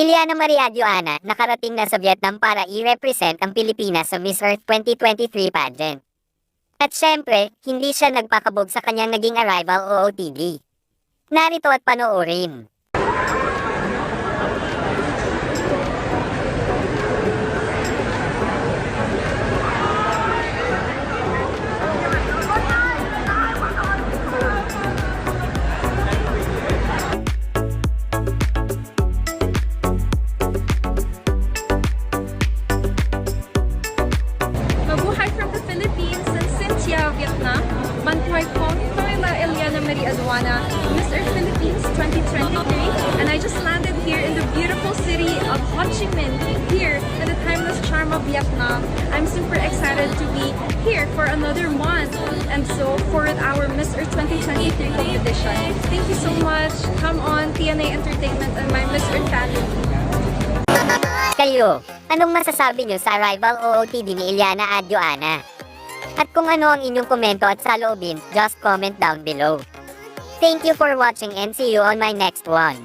Iliana Maria Joana nakarating na sa Vietnam para i-represent ang Pilipinas sa Miss Earth 2023 pageant. At syempre, hindi siya nagpakabog sa kanyang naging arrival OOTD. Narito at panoorin. Mabuhay from the Philippines and Cynthia, Vietnam. Bantoy Kong, Toila Iliana Marie Aduana, Miss Earth Philippines 2023. And I just landed here in the beautiful city of Ho Chi Minh, here in the timeless charm of Vietnam. I'm super excited to be here for another month. And so for our Miss Earth 2023 competition. Thank you so much. Come on, TNA Entertainment and my Miss Earth family. Kayo, anong masasabi nyo sa arrival OOTD ni Iliana at Joana? At kung ano ang inyong komento at saloobin, just comment down below. Thank you for watching and see you on my next one.